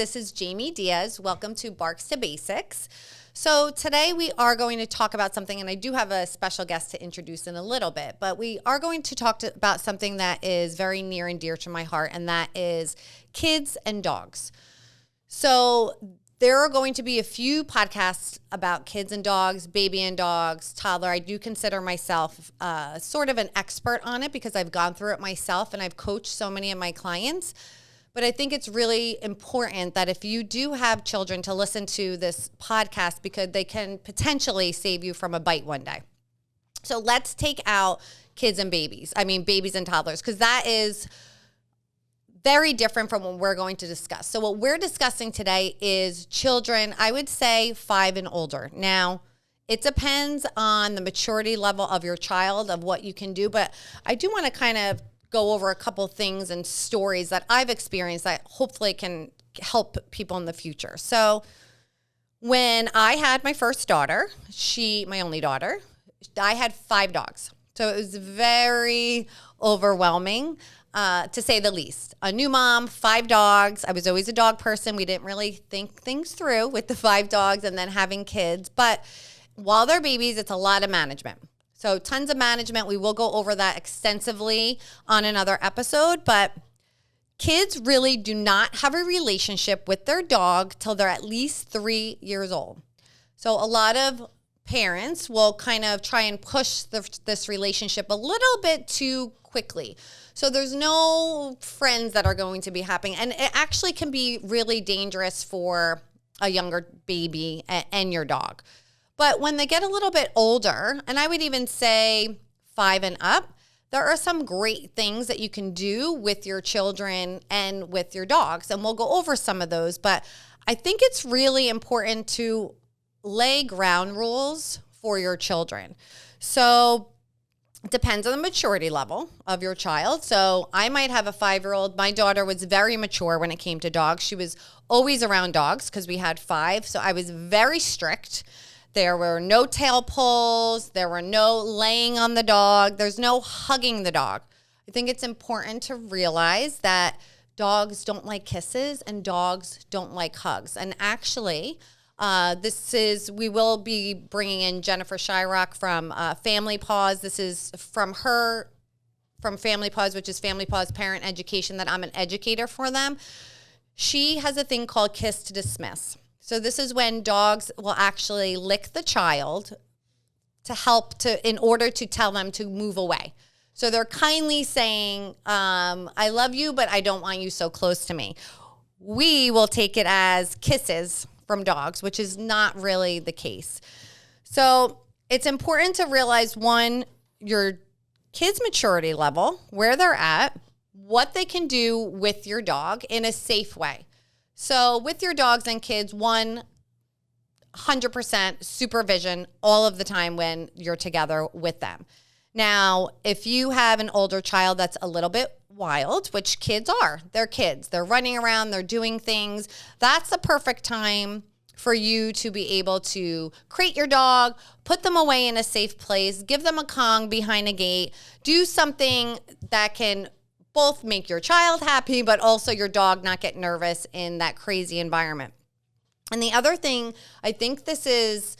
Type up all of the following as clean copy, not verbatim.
This is Jamie Diaz. Welcome to Barks to Basics. So today we are going to talk about something, and I do have a special guest to introduce in a little bit, but we are going to talk about something that is very near and dear to my heart, and that is kids and dogs. So there are going to be a few podcasts about kids and dogs, baby and dogs, toddler. I do consider myself sort of an expert on it because I've gone through it myself and I've coached so many of my clients. But I think it's really important that if you do have children to listen to this podcast because they can potentially save you from a bite one day. So let's take out babies and toddlers, because that is very different from what we're going to discuss. So what we're discussing today is children, I would say 5 and older. Now, it depends on the maturity level of your child, of what you can do, but I do want to kind of go over a couple things and stories that I've experienced that hopefully can help people in the future. So when I had my first daughter, my only daughter, I had 5 dogs. So it was very overwhelming, to say the least. A new mom, 5 dogs. I was always a dog person. We didn't really think things through with the 5 dogs and then having kids. But while they're babies, it's a lot of management. So tons of management. We will go over that extensively on another episode, but kids really do not have a relationship with their dog till they're at least 3 years old. So a lot of parents will kind of try and push this relationship a little bit too quickly. So there's no friends that are going to be happening, and it actually can be really dangerous for a younger baby and your dog. But when they get a little bit older, and I would even say 5 and up, there are some great things that you can do with your children and with your dogs. And we'll go over some of those. But I think it's really important to lay ground rules for your children. So it depends on the maturity level of your child. So I might have a 5-year-old. My daughter was very mature when it came to dogs. She was always around dogs because we had 5. So I was very strict. There were no tail pulls. There were no laying on the dog. There's no hugging the dog. I think it's important to realize that dogs don't like kisses and dogs don't like hugs. And actually, we will be bringing in Jennifer Shyrock from Family Paws. This is from Family Paws, which is Family Paws Parent Education, that I'm an educator for them. She has a thing called Kiss to Dismiss. So this is when dogs will actually lick the child in order to tell them to move away. So they're kindly saying, I love you, but I don't want you so close to me. We will take it as kisses from dogs, which is not really the case. So it's important to realize, one, your kid's maturity level, where they're at, what they can do with your dog in a safe way. So with your dogs and kids, 100% supervision all of the time when you're together with them. Now, if you have an older child that's a little bit wild, which kids are, they're kids, they're running around, they're doing things, that's the perfect time for you to be able to crate your dog, put them away in a safe place, give them a Kong behind a gate, do something that can both make your child happy, but also your dog not get nervous in that crazy environment. And the other thing, I think this is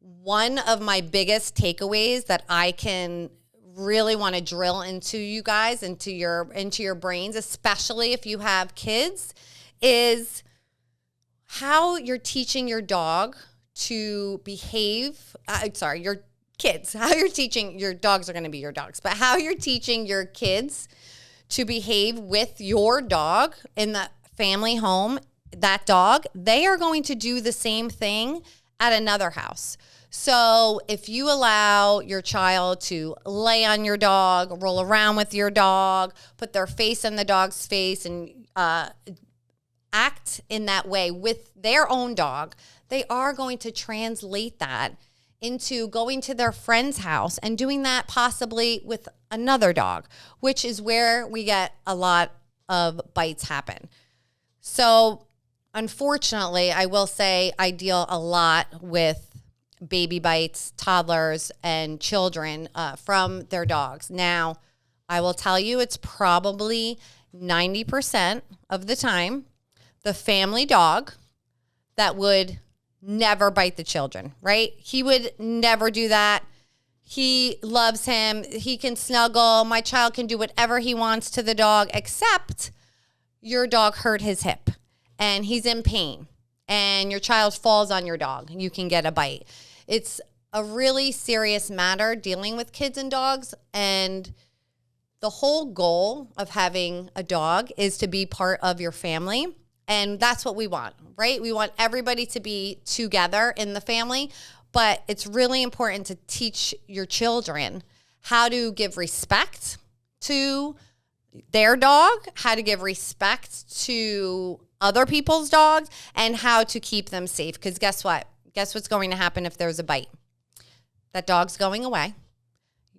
one of my biggest takeaways that I can really want to drill into you guys, into your brains, especially if you have kids, is how you're teaching your dog to behave. Your kids, how you're teaching your dogs are going to be your dogs, but how you're teaching your kids to behave with your dog in the family home. That dog, they are going to do the same thing at another house. So if you allow your child to lay on your dog, roll around with your dog, put their face in the dog's face, and act in that way with their own dog, they are going to translate that into going to their friend's house and doing that possibly with another dog, which is where we get a lot of bites happen. So unfortunately, I will say I deal a lot with baby bites, toddlers, and children from their dogs. Now, I will tell you it's probably 90% of the time the family dog that would never bite the children, right? He would never do that. He loves him. He can snuggle. My child can do whatever he wants to the dog, except your dog hurt his hip and he's in pain and your child falls on your dog. You can get a bite. It's a really serious matter dealing with kids and dogs. And the whole goal of having a dog is to be part of your family. And that's what we want, right? We want everybody to be together in the family. But it's really important to teach your children how to give respect to their dog, how to give respect to other people's dogs, and how to keep them safe. Because guess what? Guess what's going to happen if there's a bite? That dog's going away,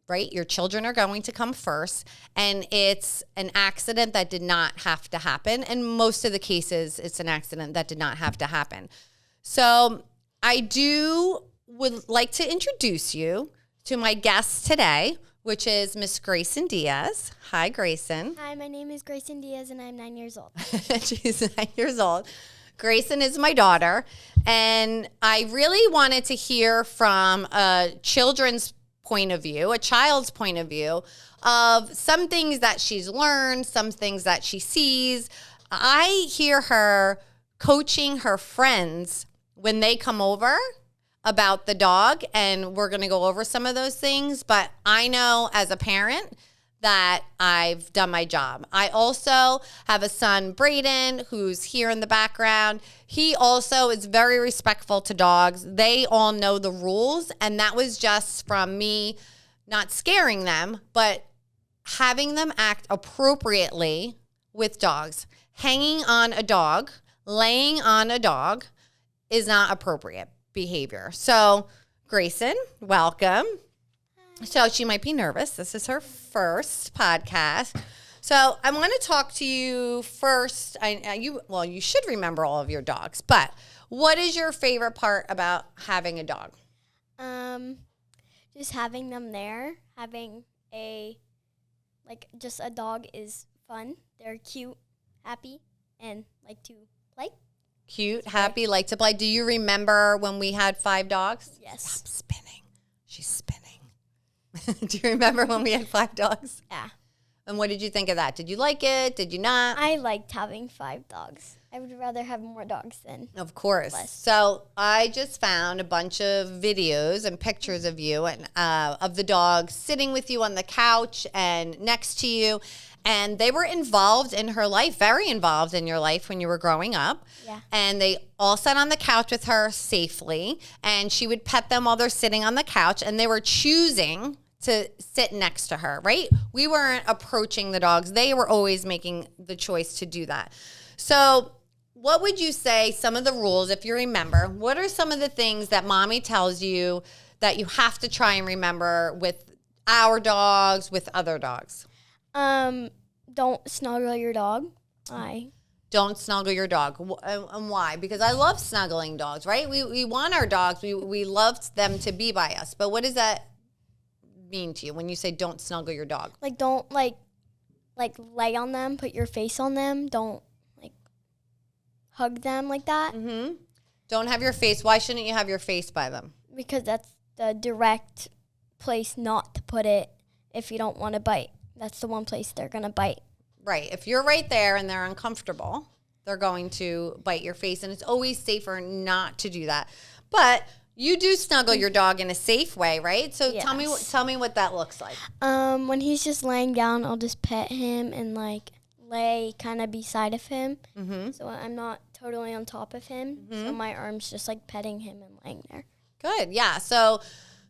right? Your children are going to come first. And it's an accident that did not have to happen. And most of the cases, it's an accident that did not have to happen. So I would like to introduce you to my guest today, which is Miss Grayson Diaz. Hi, Grayson. Hi, my name is Grayson Diaz, and I'm 9 years old. She's 9 years old. Grayson is my daughter, and I really wanted to hear from a children's point of view, a child's point of view, of some things that she's learned, some things that she sees. I hear her coaching her friends when they come over about the dog, and we're going to go over some of those things. But I know as a parent that I've done my job. I also have a son, Braden, who's here in the background. He also is very respectful to dogs. They all know the rules, and that was just from me not scaring them, but having them act appropriately with dogs. Hanging on a dog, laying on a dog is not appropriate behavior. So, Grayson, welcome. So she might be nervous. This is her first podcast. So I want to talk to you first. You should remember all of your dogs, but what is your favorite part about having a dog? Just having them there. Having just a dog is fun. They're cute, happy, and like to play. Cute, happy, like to play. Do you remember when we had 5 dogs? Yes. Stop spinning. She's spinning. Do you remember when we had 5 dogs? Yeah. And what did you think of that? Did you like it? Did you not? I liked having 5 dogs. I would rather have more dogs than Of course. less. So I just found a bunch of videos and pictures of you and of the dogs sitting with you on the couch and next to you. And they were involved in her life, very involved in your life when you were growing up. Yeah. And they all sat on the couch with her safely. And she would pet them while they're sitting on the couch. And they were choosing to sit next to her, right? We weren't approaching the dogs. They were always making the choice to do that. So what would you say some of the rules, if you remember, what are some of the things that mommy tells you that you have to try and remember with our dogs, with other dogs? Don't snuggle your dog. Don't snuggle your dog. And why? Because I love snuggling dogs, right? We want our dogs. We love them to be by us. But what does that mean to you when you say don't snuggle your dog? Like, don't, lay on them, put your face on them. Don't, hug them like that. Mm-hmm. Don't have your face. Why shouldn't you have your face by them? Because that's the direct place not to put it if you don't want to bite. That's the one place they're going to bite. Right. If you're right there and they're uncomfortable, they're going to bite your face. And it's always safer not to do that. But you do snuggle your dog in a safe way, right? So Yes. tell me what that looks like. When he's just laying down, I'll just pet him and, lay kind of beside of him. Mm-hmm. So I'm not totally on top of him. So my arm's just, petting him and laying there. Good. Yeah. So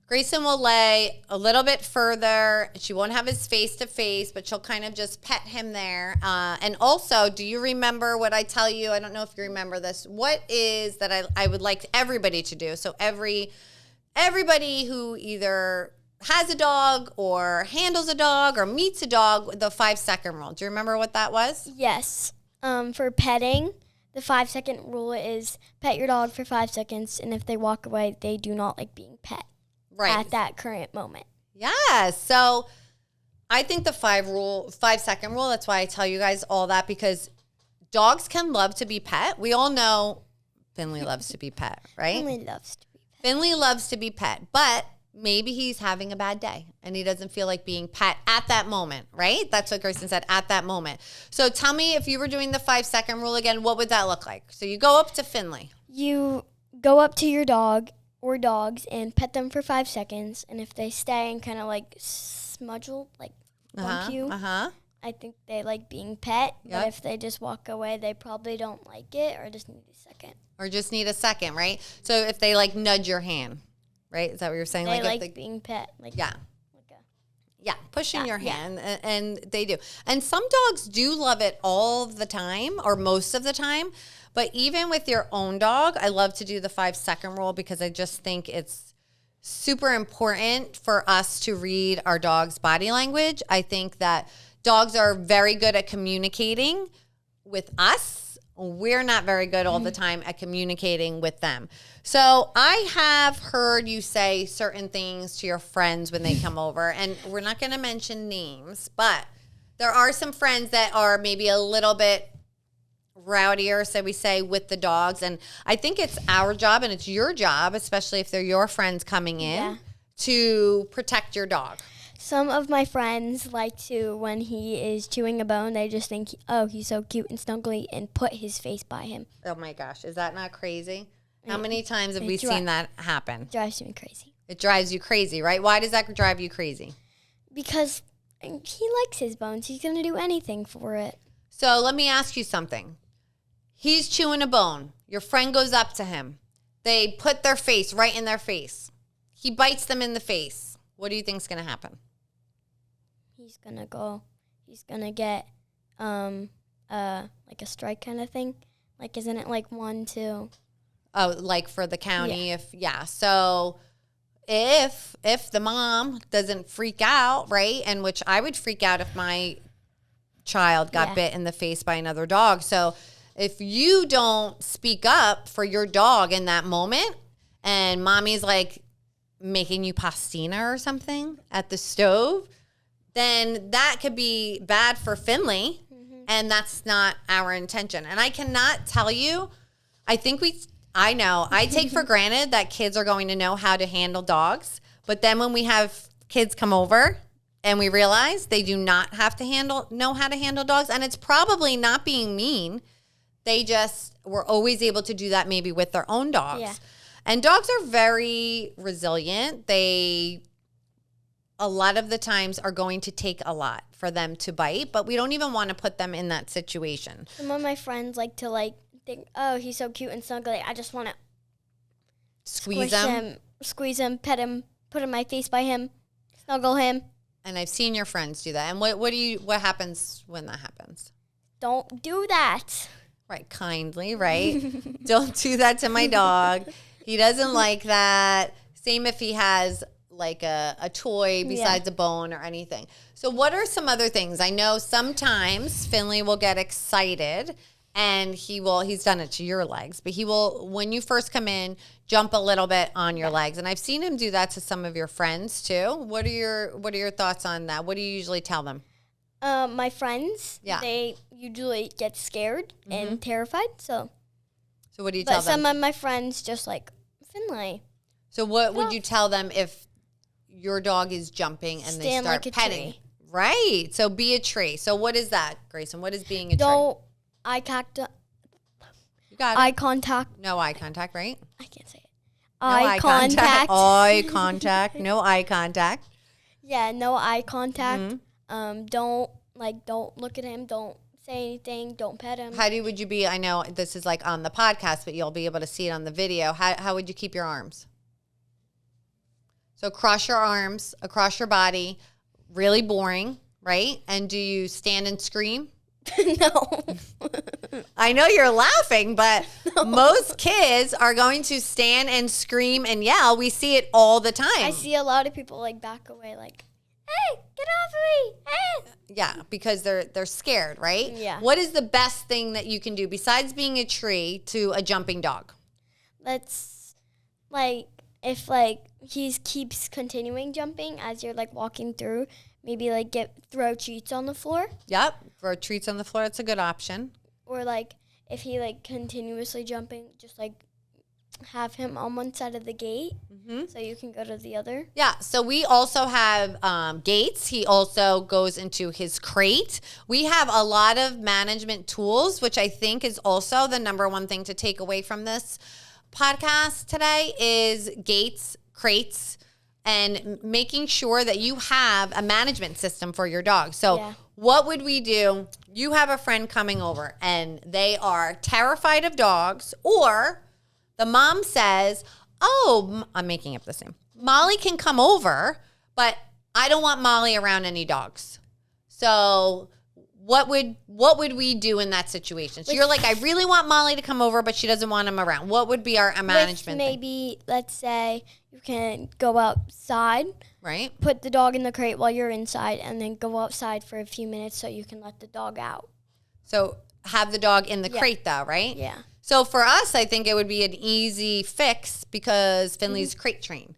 Grayson will lay a little bit further. She won't have his face to face, but she'll kind of just pet him there. And also, do you remember what I tell you? I don't know if you remember this. What is that I would like everybody to do? So everybody who either has a dog or handles a dog or meets a dog, the 5-second rule. Do you remember what that was? Yes. For petting, the 5-second rule is pet your dog for 5 seconds, and if they walk away, they do not like being pet. Right. At that current moment. Yes. So I think the 5-second rule, that's why I tell you guys all that, because dogs can love to be pet. We all know Finley loves to be pet, right? Finley loves to be pet. Finley loves to be pet, but maybe he's having a bad day and he doesn't feel like being pet at that moment, right? That's what Grayson said, at that moment. So tell me, if you were doing the 5-second rule again, what would that look like? So you go up to Finley. You go up to your dog or dogs and pet them for 5 seconds. And if they stay and kind of like smudgel, like bump you, I think they like being pet. Yep. But if they just walk away, they probably don't like it or just need a second. Or just need a second, right? So if they like nudge your hand, right? Is that what you're saying? They like like being pet. Like, yeah. Yeah, pushing your yeah. hand, and they do. And some dogs do love it all the time or most of the time. But even with your own dog, I love to do the 5-second rule because I just think it's super important for us to read our dog's body language. I think that dogs are very good at communicating with us. We're not very good all the time at communicating with them. So I have heard you say certain things to your friends when they come over, and we're not going to mention names, but there are some friends that are maybe a little bit rowdier, so we say, with the dogs. And I think it's our job and it's your job, especially if they're your friends coming in, to protect your dog. Some of my friends like to, when he is chewing a bone, they just think, oh, he's so cute and snuggly, and put his face by him. Oh my gosh, is that not crazy? How many times have we seen that happen? It drives me crazy. It drives you crazy, right? Why does that drive you crazy? Because he likes his bones. He's going to do anything for it. So let me ask you something. He's chewing a bone. Your friend goes up to him. They put their face right in their face. He bites them in the face. What do you think's going to happen? He's going to get like a strike kind of thing. Like, isn't it like 1, 2? Oh, like for the county? So if the mom doesn't freak out, right? And which I would freak out if my child got bit in the face by another dog. So if you don't speak up for your dog in that moment, and mommy's like making you pastina or something at the stove, then that could be bad for Finley, and that's not our intention. And I cannot tell you, I take for granted that kids are going to know how to handle dogs, but then when we have kids come over and we realize they do not have to know how to handle dogs, and it's probably not being mean, they just were always able to do that maybe with their own dogs. Yeah. And dogs are very resilient. They, a lot of the times, are going to take a lot for them to bite, but we don't even want to put them in that situation. Some of my friends like to think, oh, he's so cute and snuggly. I just want to squeeze him, pet him, put in my face by him, snuggle him. And I've seen your friends do that. And what happens when that happens? Don't do that. Right, kindly, right? Don't do that to my dog. He doesn't like that. Same if he has like a toy besides a bone or anything. So what are some other things? I know sometimes Finley will get excited and he's done it to your legs, but he will, when you first come in, jump a little bit on your legs. And I've seen him do that to some of your friends too. What are your thoughts on that? What do you usually tell them? My friends, they usually get scared and terrified. So what do you tell them? But some of my friends just like, Finley. So what would you tell them if your dog is jumping and they start like a petting? Tree. Right. So be a tree. So what is that, Grayson? What is being a Don't tree? eye contact. You got it. Eye contact. No eye contact, right? I can't say it. No eye contact. Eye contact. No eye contact. Yeah, no eye contact. Don't look at him. Don't say anything. Don't pet him. How would you be? I know this is like on the podcast, but you'll be able to see it on the video. How would you keep your arms? So cross your arms across your body. Really boring, right? And do you stand and scream? No. I know you're laughing, but most kids are going to stand and scream and yell. We see it all the time. I see a lot of people like back away, like, hey, get off of me. Hey. Yeah, because they're scared, right? Yeah. What is the best thing that you can do besides being a tree to a jumping dog? Let's, if he keeps continuing jumping as you're walking through, maybe throw treats on the floor. Yep, throw treats on the floor. That's a good option. or like if he like continuously jumping, just like have him on one side of the gate so you can go to the other. Yeah, so we also have gates. He also goes into his crate. We have a lot of management tools, which I think is also the number one thing to take away from this podcast today is gates, crates, and making sure that you have a management system for your dog. So what would we do? You have a friend coming over and they are terrified of dogs, or the mom says, oh, I'm making up the same. Molly can come over, but I don't want Molly around any dogs. So what would we do in that situation? So you're like, I really want Molly to come over, but she doesn't want him around. What would be our management maybe, let's say you can go outside. Right. Put the dog in the crate while you're inside and then go outside for a few minutes so you can let the dog out. So have the dog in the crate though, right? Yeah. So for us, I think it would be an easy fix because Finley's crate trained.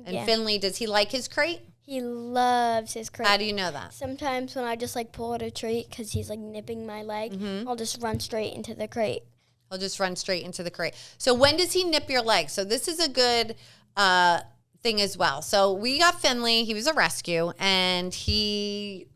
And Finley, does he like his crate? He loves his crate. How do you know that? Sometimes when I just like pull out a treat because he's like nipping my leg, I'll just run straight into the crate. He'll just run straight into the crate. So when does he nip your leg? So this is a good thing as well. So we got Finley. He was a rescue and he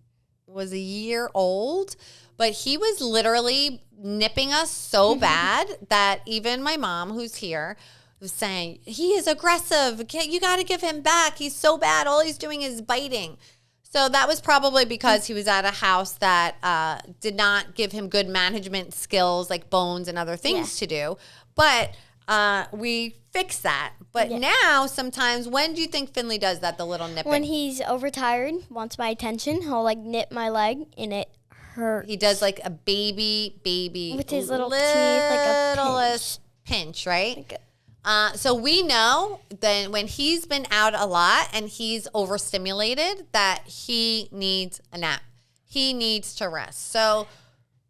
was a year old, but he was literally nipping us so bad that even my mom, who's here, was saying, he is aggressive. You got to give him back. He's so bad. All he's doing is biting. So that was probably because he was at a house that did not give him good management skills like bones and other things to do. But we fixed that. But now sometimes, when do you think Finley does that, the little nipping? When he's overtired, wants my attention, he'll like nip my leg and it hurts. He does like a baby with his little teeth, like a pinch, right? So we know that when he's been out a lot and he's overstimulated, that he needs a nap. He needs to rest. So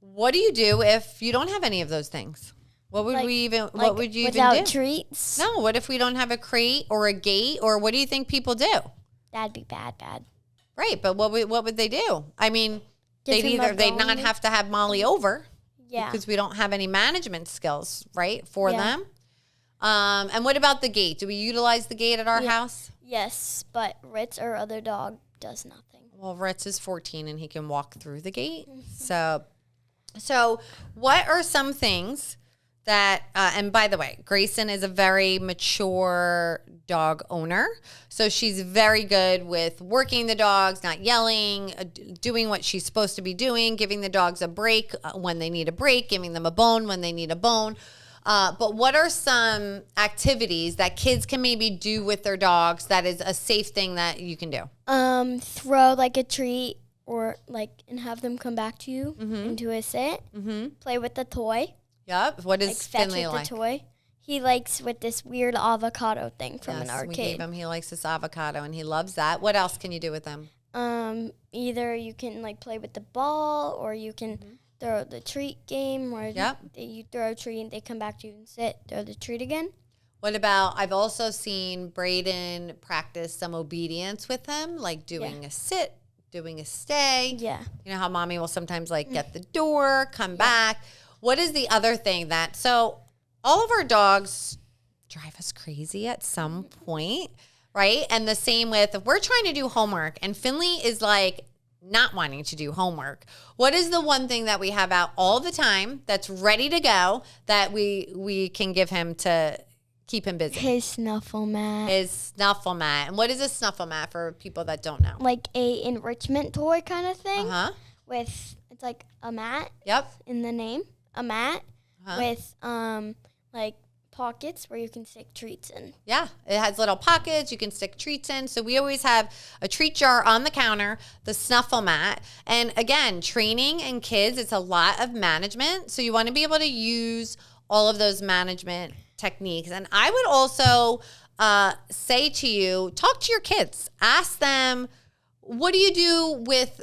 what do you do if you don't have any of those things? What would we even? What would you even do? Without treats? No. What if we don't have a crate or a gate? Or what do you think people do? That'd be bad. Right, but what would they do? I mean, they'd not have to have Molly over. Yeah. Because we don't have any management skills, right, for them. And what about the gate? Do we utilize the gate at our house? Yes, but Ritz, our other dog, does nothing. Well, Ritz is 14 and he can walk through the gate. So what are some things that, and by the way, Grayson is a very mature dog owner. So she's very good with working the dogs, not yelling, doing what she's supposed to be doing, giving the dogs a break when they need a break, giving them a bone when they need a bone. But what are some activities that kids can maybe do with their dogs that is a safe thing that you can do? Throw like a treat or like and have them come back to you into a sit. Play with the toy. Yep. What does Finley fetch with like? The toy. He likes with this weird avocado thing from an arcade. We gave him. He likes this avocado and he loves that. What else can you do with them? Either you can like play with the ball or you can throw the treat game where you throw a treat and they come back to you and sit, throw the treat again. What about, I've also seen Braden practice some obedience with him, like doing a sit, doing a stay. Yeah. You know how mommy will sometimes like get the door, come back. What is the other thing so all of our dogs drive us crazy at some point, right? And the same with, if we're trying to do homework and Finley is like not wanting to do homework, what is the one thing that we have out all the time that's ready to go that we can give him to keep him busy? His snuffle mat. And what is a snuffle mat for people that don't know? Like a enrichment toy kind of thing. With, it's like a mat. Yep. In the name. A mat with like pockets where you can stick treats in. Yeah, it has little pockets you can stick treats in. So we always have a treat jar on the counter, the snuffle mat. And again, training in kids, it's a lot of management. So you want to be able to use all of those management techniques. And I would also say to you, talk to your kids. Ask them, what do you do with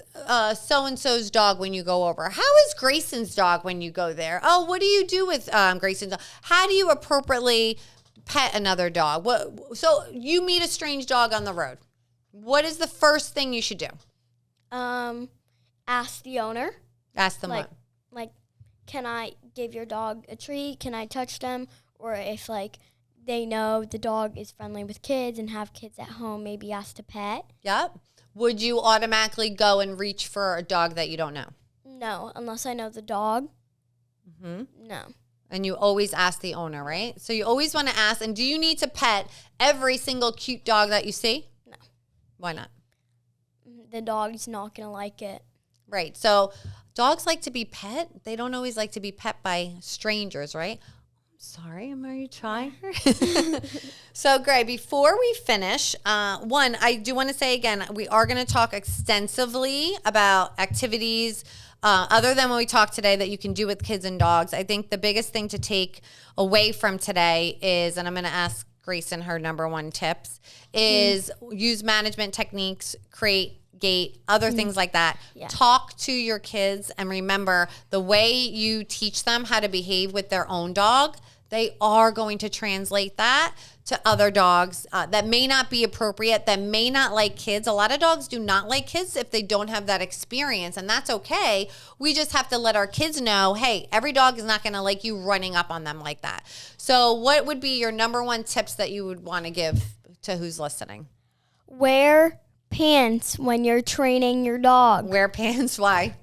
so-and-so's dog when you go over? How is Grayson's dog when you go there? Oh, what do you do with Grayson's dog? How do you appropriately pet another dog? So you meet a strange dog on the road. What is the first thing you should do? Ask the owner. Ask them what? Like, can I give your dog a treat? Can I touch them? Or if, like, they know the dog is friendly with kids and have kids at home, maybe ask to pet. Yep. Would you automatically go and reach for a dog that you don't know? No, unless I know the dog. Mm-hmm. No. And you always ask the owner, right? So you always want to ask. And do you need to pet every single cute dog that you see? No. Why not? The dog's not going to like it. Right. So dogs like to be pet. They don't always like to be pet by strangers, right? Sorry, are you trying? So, Gray, before we finish, one, I do want to say again, we are going to talk extensively about activities other than what we talked today that you can do with kids and dogs. I think the biggest thing to take away from today is, and I'm going to ask Grayson her number one tips, is use management techniques, create gate, other things like that. Yeah. Talk to your kids and remember the way you teach them how to behave with their own dog, they are going to translate that to other dogs that may not be appropriate, that may not like kids. A lot of dogs do not like kids if they don't have that experience, and that's okay. We just have to let our kids know, hey, every dog is not going to like you running up on them like that. So what would be your number one tips that you would want to give to who's listening? Wear pants when you're training your dog. Wear pants? Why?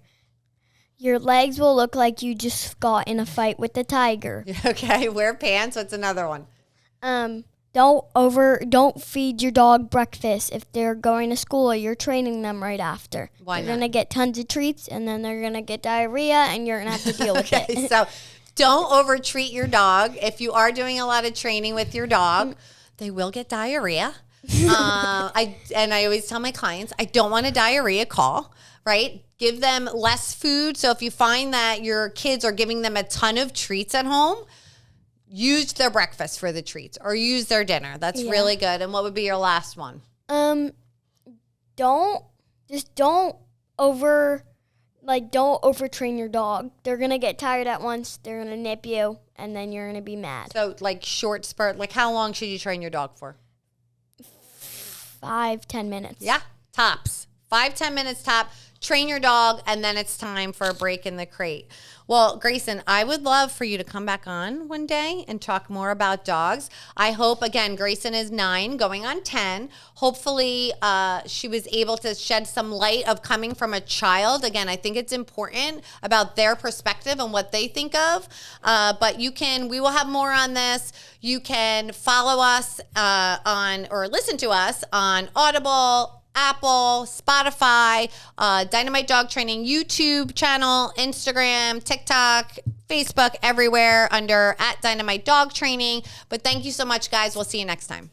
Your legs will look like you just got in a fight with the tiger. Okay, wear pants. What's another one? Don't feed your dog breakfast if they're going to school or you're training them right after. Why not? They're going to get tons of treats and then they're going to get diarrhea and you're going to have to deal with it. So don't over-treat your dog. If you are doing a lot of training with your dog, they will get diarrhea. I always tell my clients, I don't want a diarrhea call, right? Give them less food. So if you find that your kids are giving them a ton of treats at home, use their breakfast for the treats or use their dinner. That's really good. And what would be your last one? Don't overtrain your dog. They're going to get tired at once. They're going to nip you and then you're going to be mad. So like short spurt, like how long should you train your dog for? 5-10 minutes. Yeah, tops. 5-10 minutes top. Train your dog, and then it's time for a break in the crate. Well, Grayson, I would love for you to come back on one day and talk more about dogs. I hope, again, Grayson is 9, going on 10. Hopefully, she was able to shed some light of coming from a child. Again, I think it's important about their perspective and what they think of. But we will have more on this. You can follow us or listen to us on Audible, Apple, Spotify, Dynamite Dog Training YouTube channel, Instagram, TikTok, Facebook, everywhere under @Dynamite Dog Training. But thank you so much, guys. We'll see you next time.